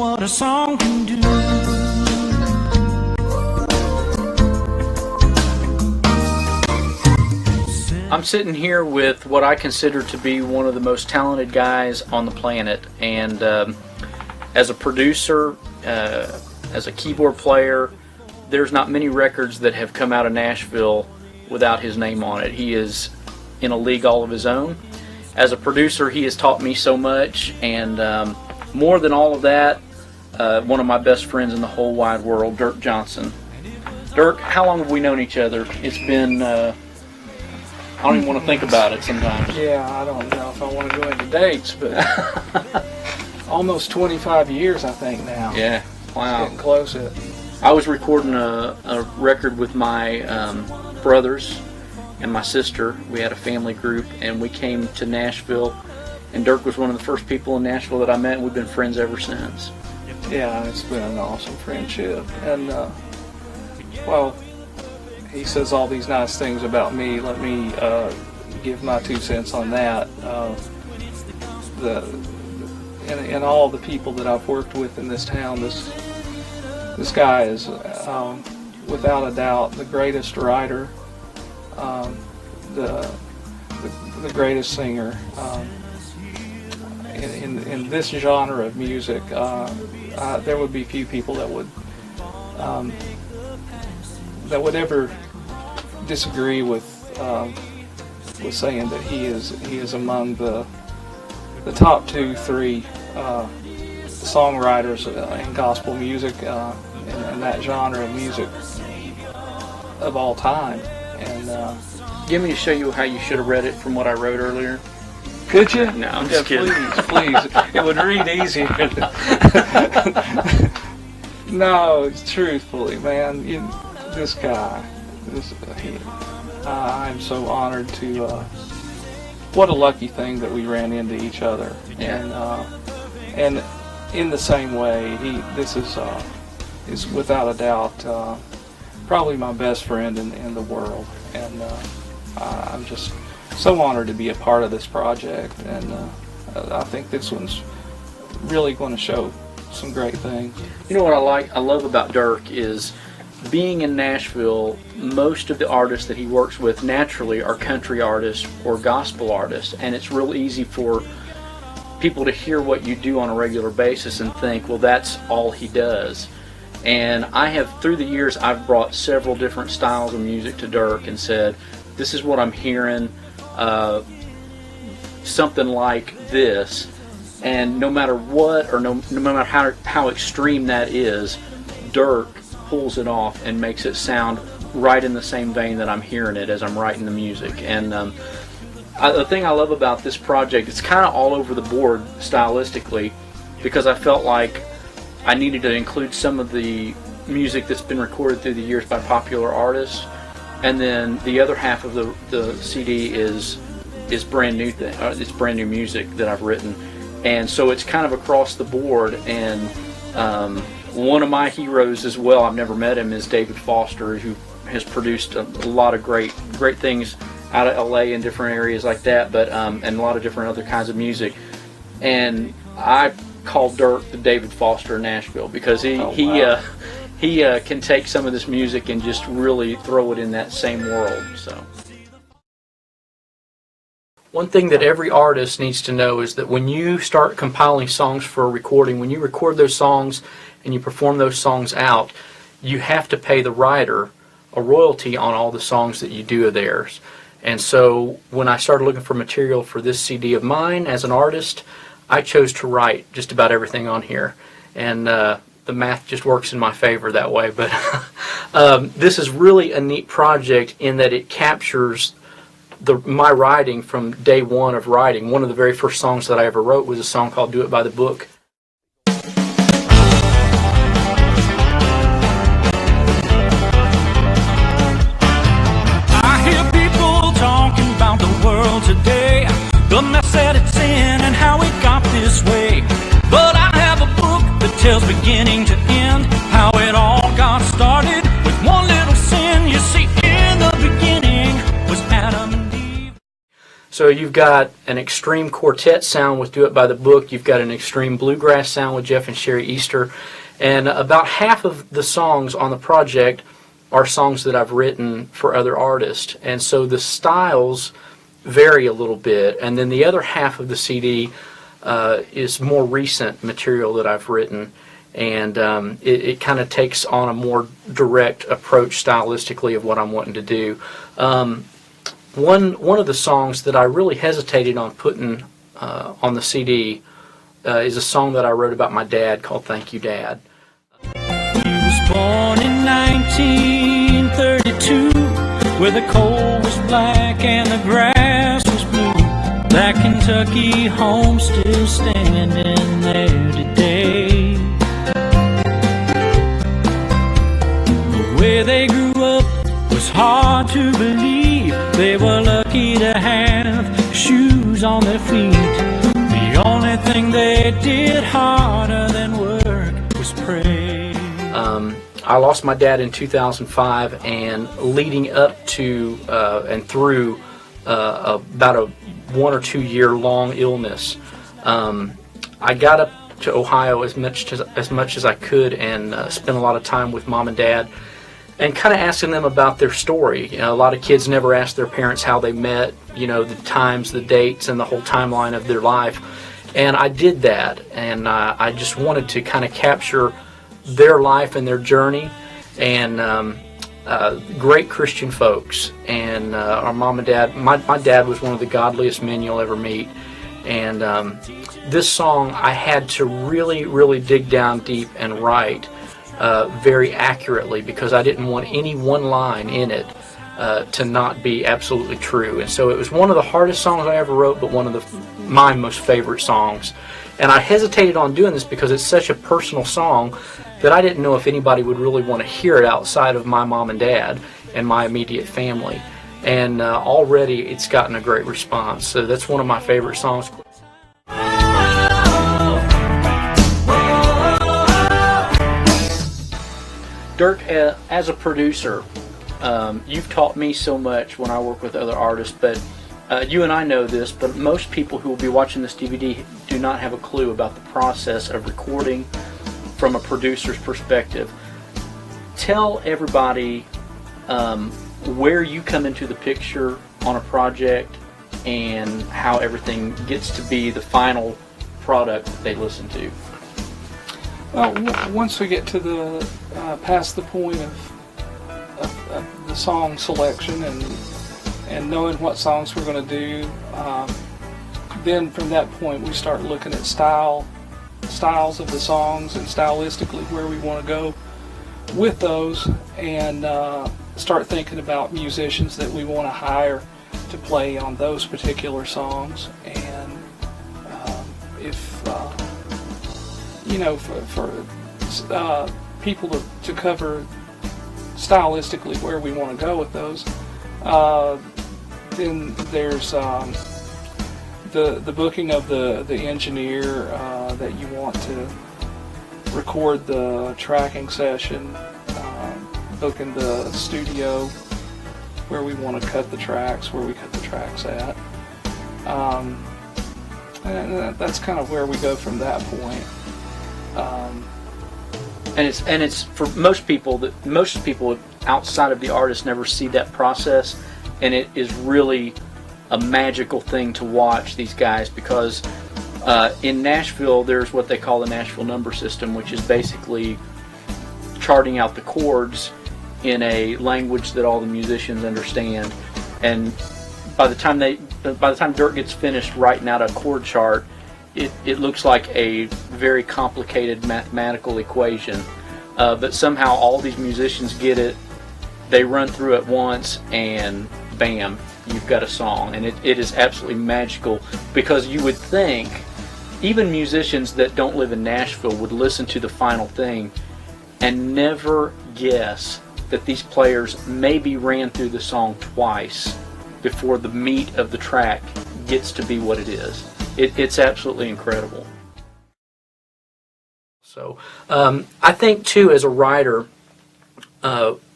what a song can do. I'm sitting here with what I consider to be one of the most talented guys on the planet, and as a producer, as a keyboard player, there's not many records that have come out of Nashville without his name on it. He is in a league all of his own. As a producer, he has taught me so much, and more than all of that, one of my best friends in the whole wide world, Dirk Johnson. Dirk, how long have we known each other? It's been, I don't even want to think about it sometimes. Yeah, I don't know if I want to go into dates, but almost 25 years, I think, now. Yeah, wow. It's getting close. I was recording a record with my brothers and my sister. We had a family group, and we came to Nashville, and Dirk was one of the first people in Nashville that I met, and we've been friends ever since. Yeah, it's been an awesome friendship, and well, he says all these nice things about me. Let me give my 2 cents on that. And all the people that I've worked with in this town, this guy is without a doubt the greatest writer, the greatest singer in this genre of music. There would be few people that would ever disagree with saying that he is among the top 2, 3 songwriters in gospel music and that genre of music of all time. And Give me to show you how you should have read it from what I wrote earlier. Could you? No, I'm just kidding. Please. It would read easier. No, truthfully, man, this guy, I'm so honored to. What a lucky thing that we ran into each other, and in the same way, this is without a doubt probably my best friend in the world, and I'm just so honored to be a part of this project, and I think this one's really going to show some great things. You know what I love about Dirk is being in Nashville, most of the artists that he works with naturally are country artists or gospel artists, and it's real easy for people to hear what you do on a regular basis and think, well, that's all he does. And I have, through the years, I've brought several different styles of music to Dirk and said, this is what I'm hearing, something like this, and no matter what, or no matter how extreme that is, Dirk pulls it off and makes it sound right in the same vein that I'm hearing it as I'm writing the music. And the thing I love about this project, it's kind of all over the board stylistically, because I felt like I needed to include some of the music that's been recorded through the years by popular artists, and then the other half of the CD is brand new it's brand new music that I've written, and so it's kind of across the board. And one of my heroes as well, I've never met him, is David Foster, who has produced a lot of great things out of LA and different areas like that, but and a lot of different other kinds of music. And I call Dirk the David Foster of Nashville, because he can take some of this music and just really throw it in that same world. So one thing that every artist needs to know is that when you start compiling songs for a recording, when you record those songs and you perform those songs out, you have to pay the writer a royalty on all the songs that you do of theirs. And so when I started looking for material for this CD of mine as an artist, I chose to write just about everything on here. And the math just works in my favor that way. But this is really a neat project in that it captures my writing from day one of writing. One of the very first songs that I ever wrote was a song called Do It by the Book. I hear people talking about the world today, the mess that it's in and how it got this way. But I have a book that tells beginning to end how it all got started with one little sin. You see, in the beginning was Adam and Eve. So you've got an extreme quartet sound with Do It By the Book. You've got an extreme bluegrass sound with Jeff and Sherry Easter. And about half of the songs on the project are songs that I've written for other artists. And so the styles vary a little bit. And then the other half of the CD is more recent material that I've written. And it kind of takes on a more direct approach stylistically of what I'm wanting to do. One of the songs that I really hesitated on putting on the CD is a song that I wrote about my dad called Thank You, Dad. He was born in 1932, where the coal was black and the grass was blue. That Kentucky home still standing there today. The way they grew up was hard to believe. They were lucky to have shoes on their feet. The only thing they did harder than work was pray. I lost my dad in 2005, and leading up to and through about a 1 or 2 year long illness, I got up to Ohio as much as I could and spent a lot of time with Mom and Dad and kind of asking them about their story. You know, a lot of kids never ask their parents how they met, you know, the times, the dates, and the whole timeline of their life. And I did that, and I just wanted to kind of capture their life and their journey. And great Christian folks. And our mom and dad, my dad was one of the godliest men you'll ever meet. And this song I had to really, really dig down deep and write very accurately, because I didn't want any one line in it to not be absolutely true. And so it was one of the hardest songs I ever wrote, but one of my most favorite songs. And I hesitated on doing this because it's such a personal song that I didn't know if anybody would really want to hear it outside of my mom and dad and my immediate family. And already it's gotten a great response. So that's one of my favorite songs. Dirk, as a producer, you've taught me so much when I work with other artists, but you and I know this, but most people who will be watching this DVD do not have a clue about the process of recording from a producer's perspective. Tell everybody where you come into the picture on a project and how everything gets to be the final product that they listen to. Well, once we get to the past the point of the song selection and knowing what songs we're going to do, then from that point we start looking at styles of the songs and stylistically where we want to go with those, and start thinking about musicians that we want to hire to play on those particular songs. And if you know, for people to cover stylistically where we want to go with those, then there's the booking of the engineer that you want to record the tracking session, booking the studio where we want to cut the tracks, where we cut the tracks at, and that's kind of where we go from that point. And it's for most people that most people outside of the artist never see that process, and it is really a magical thing to watch these guys, because in Nashville there's what they call the Nashville number system, which is basically charting out the chords in a language that all the musicians understand. And by the time Dirk gets finished writing out a chord chart, it looks like a very complicated mathematical equation, but somehow all these musicians get it. They run through it once, and bam, you've got a song. And it is absolutely magical, because you would think even musicians that don't live in Nashville would listen to the final thing and never guess that these players maybe ran through the song twice before the meat of the track gets to be what it is. It's absolutely incredible. So I think too, as a writer,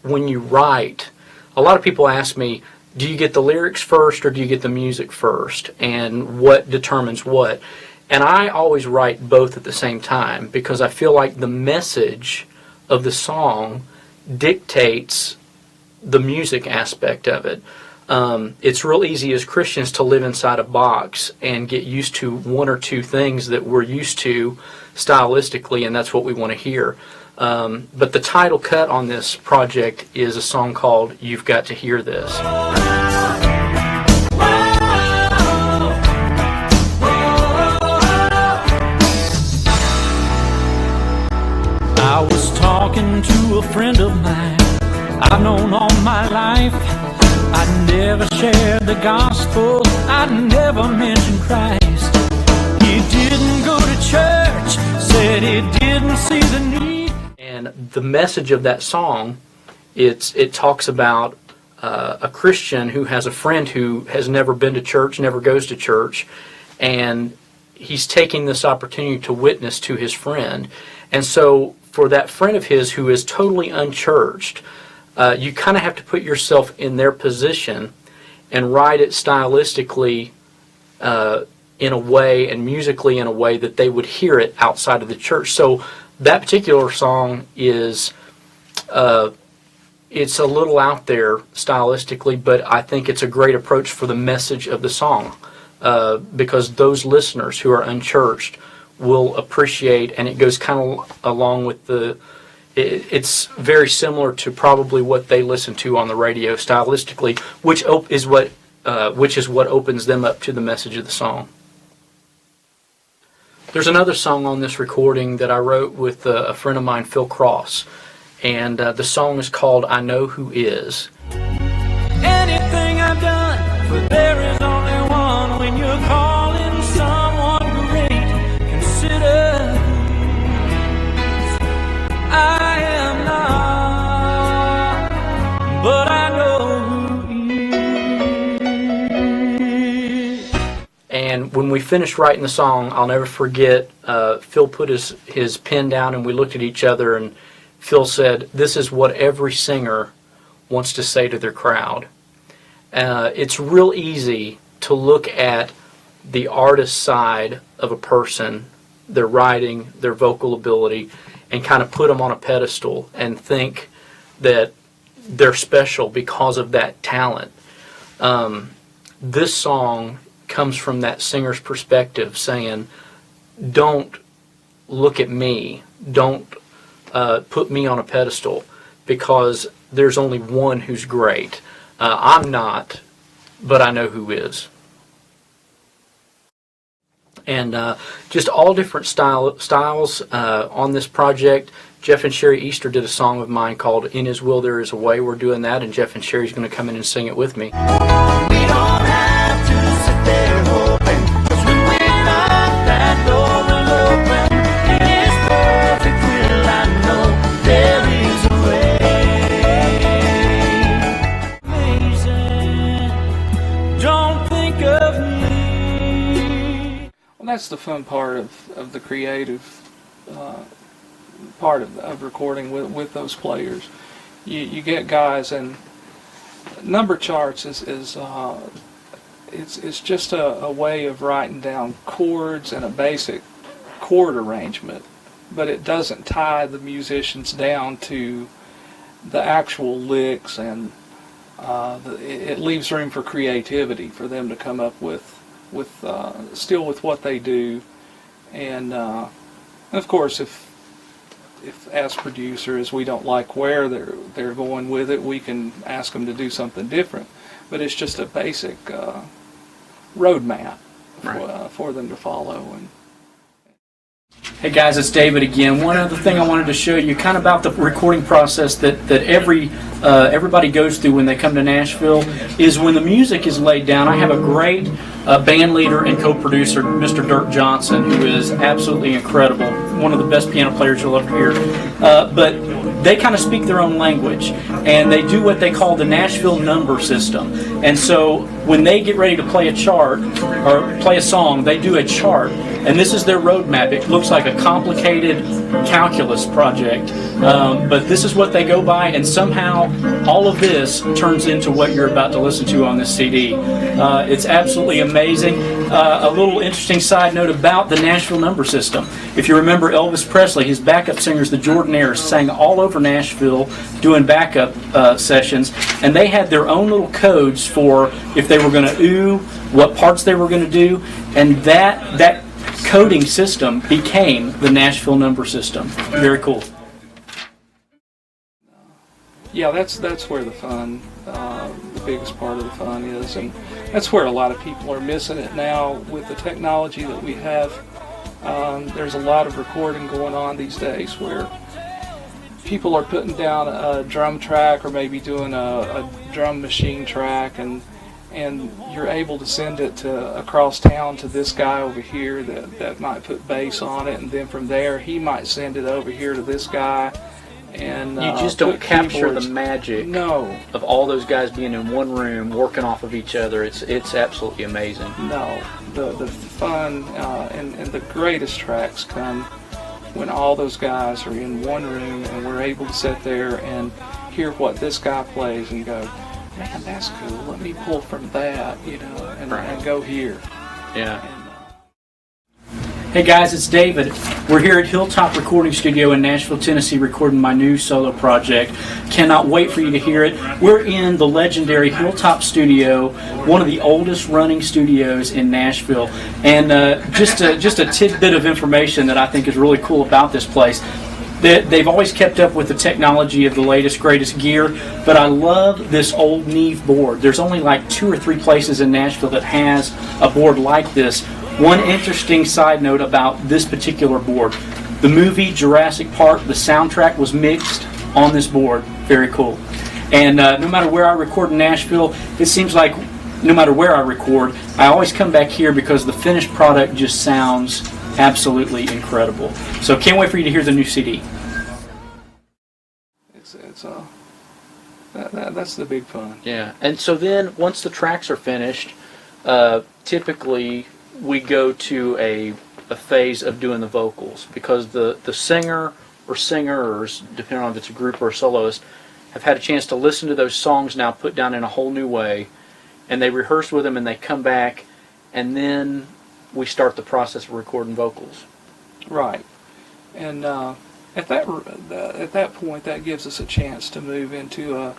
when you write, a lot of people ask me, do you get the lyrics first or do you get the music first, and what determines what? And I always write both at the same time, because I feel like the message of the song dictates the music aspect of it. It's real easy as Christians to live inside a box and get used to one or two things that we're used to stylistically, and that's what we want to hear. But the title cut on this project is a song called You've Got to Hear This. I was talking to a friend of mine I've known all my life. I'd never shared the gospel, I'd never mentioned Christ. He didn't go to church, said he didn't see the need. And the message of that song, it talks about a Christian who has a friend who has never been to church, never goes to church, and he's taking this opportunity to witness to his friend. And so for that friend of his who is totally unchurched, you kind of have to put yourself in their position and write it stylistically in a way, and musically in a way that they would hear it outside of the church. So that particular song is, it's a little out there stylistically, but I think it's a great approach for the message of the song, because those listeners who are unchurched will appreciate, and it goes kind of along with it's very similar to probably what they listen to on the radio stylistically, which is what opens them up to the message of the song. There's another song on this recording that I wrote with a friend of mine, Phil Cross, and the song is called I Know Who Is. Anything I've done, but there is only one. When you're calling someone great, consider I am not, but I know who is. And when we finished writing the song, I'll never forget, Phil put his pen down and we looked at each other, and Phil said, "This is what every singer wants to say to their crowd." It's real easy to look at the artist side of a person, their writing, their vocal ability, and kind of put them on a pedestal and think that they're special because of that talent. This song comes from that singer's perspective, saying, don't look at me, don't put me on a pedestal, because there's only one who's great. I'm not, but I know who is. And just all different styles on this project. Jeff and Sherry Easter did a song of mine called In His Will There Is a Way. We're doing that, and Jeff and Sherry's going to come in and sing it with me. We don't have to sit there hoping, 'cause when we knock that door will open. In His perfect will I know there is a way. Amazing, don't think of me. Well, that's the fun part of the creative part of recording with those players. You get guys, and number charts is it's just a way of writing down chords and a basic chord arrangement, but it doesn't tie the musicians down to the actual licks, and it leaves room for creativity for them to come up with still with what they do, and of course if as producers we don't like where they're going with it, we can ask them to do something different, but it's just a basic roadmap for them to follow. And Hey guys, it's David again. One other thing I wanted to show you, kind of about the recording process that everybody goes through when they come to Nashville, is when the music is laid down. I have a great band leader and co-producer, Mr. Dirk Johnson, who is absolutely incredible, one of the best piano players you'll ever hear. But they kind of speak their own language, and they do what they call the Nashville number system. And so when they get ready to play a chart or play a song, they do a chart, and this is their roadmap. It looks like a complicated calculus project, but this is what they go by, and somehow all of this turns into what you're about to listen to on this CD. It's absolutely amazing. A little interesting side note about the Nashville number system. If you remember Elvis Presley, his backup singers, the Jordanaires, sang all over Nashville doing backup sessions, and they had their own little codes for if they were going to ooh, what parts they were going to do, and that coding system became the Nashville number system. Very cool. Yeah, that's where the fun, the biggest part of the fun is, and that's where a lot of people are missing it now with the technology that we have. There's a lot of recording going on these days where people are putting down a drum track or maybe doing a drum machine track, and you're able to send it to across town to this guy over here that might put bass on it, and then from there he might send it over here to this guy. And you just don't capture the magic no. of all those guys being in one room working off of each other. It's absolutely amazing. No, the fun and the greatest tracks come when all those guys are in one room and we're able to sit there and hear what this guy plays and go, man, that's cool. Let me pull from that, and go here. Yeah. Hey guys, it's David. We're here at Hilltop Recording Studio in Nashville, Tennessee, recording my new solo project. Cannot wait for you to hear it. We're in the legendary Hilltop Studio, one of the oldest running studios in Nashville. And just a tidbit of information that I think is really cool about this place. They've always kept up with the technology of the latest, greatest gear, but I love this old Neve board. There's only like 2 or 3 places in Nashville that has a board like this. One interesting side note about this particular board, the movie Jurassic Park, the soundtrack was mixed on this board. Very cool. And no matter where I record in Nashville, it seems like no matter where I record, I always come back here because the finished product just sounds absolutely incredible. So can't wait for you to hear the new CD. That's the big fun. Yeah, and so then once the tracks are finished, typically we go to a phase of doing the vocals, because the singer or singers, depending on if it's a group or a soloist, have had a chance to listen to those songs now put down in a whole new way, and they rehearse with them and they come back, and then we start the process of recording vocals. Right. And at that point, that gives us a chance to move into a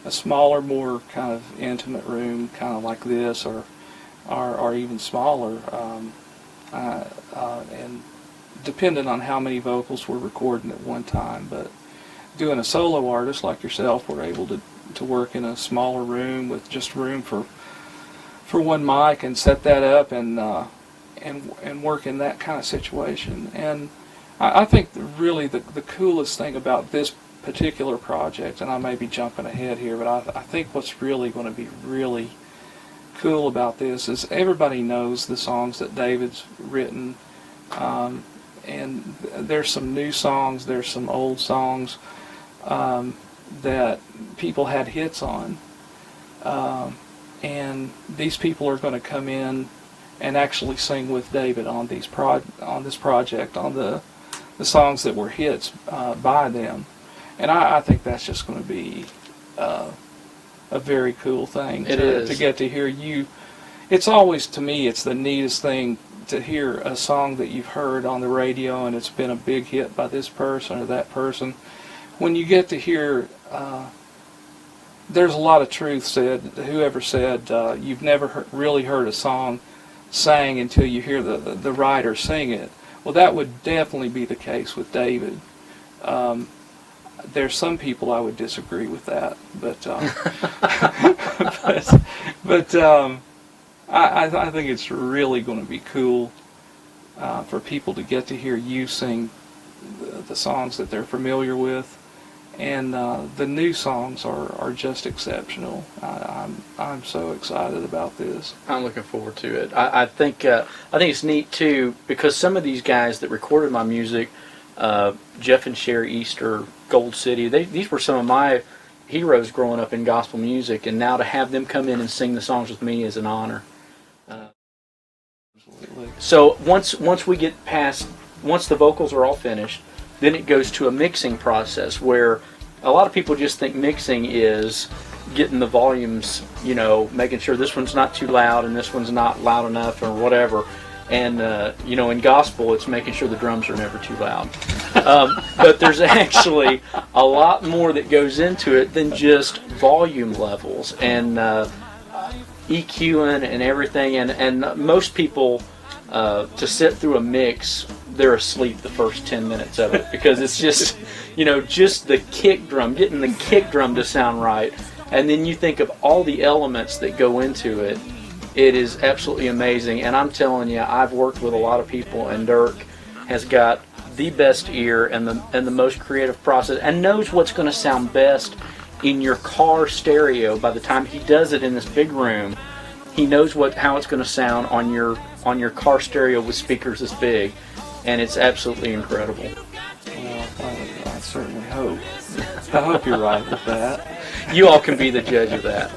smaller, more kind of intimate room, kind of like this, or even smaller, and depending on how many vocals we're recording at one time. But doing a solo artist like yourself, we're able to work in a smaller room with just room for one mic and set that up and work in that kind of situation. And I think really the coolest thing about this particular project, and I may be jumping ahead here, but I think what's really going to be really cool about this is everybody knows the songs that David's written, and there's some new songs, there's some old songs that people had hits on, and these people are going to come in and actually sing with David on this project, on the songs that were hits by them. And I think that's just going to be a very cool thing to get to hear you. It's always, to me, it's the neatest thing to hear a song that you've heard on the radio and it's been a big hit by this person or that person. When you get to hear, there's a lot of truth said. Whoever said you've never really heard a song sang until you hear the writer sing it. Well, that would definitely be the case with David. There's some people I would disagree with that, but I think it's really going to be cool for people to get to hear you sing the songs that they're familiar with, and the new songs are just exceptional. I'm so excited about this. I'm looking forward to it. I think it's neat too, because some of these guys that recorded my music, Jeff and Sherry Easter, Gold City, these were some of my heroes growing up in gospel music, and now to have them come in and sing the songs with me is an honor. So once we get past, once the vocals are all finished, then it goes to a mixing process where a lot of people just think mixing is getting the volumes, you know, making sure this one's not too loud and this one's not loud enough or whatever. And, you know, in gospel, it's making sure the drums are never too loud. But there's actually a lot more that goes into it than just volume levels and EQing and everything. And most people, to sit through a mix, they're asleep the first 10 minutes of it because it's just, you know, just the kick drum, getting the kick drum to sound right. And then you think of all the elements that go into it. It is absolutely amazing, and I'm telling you, I've worked with a lot of people, and Dirk has got the best ear and the most creative process, and knows what's going to sound best in your car stereo. By the time he does it in this big room, he knows how it's going to sound on your car stereo with speakers this big, and it's absolutely incredible. Well, I certainly hope. I hope you're right with that. You all can be the judge of that.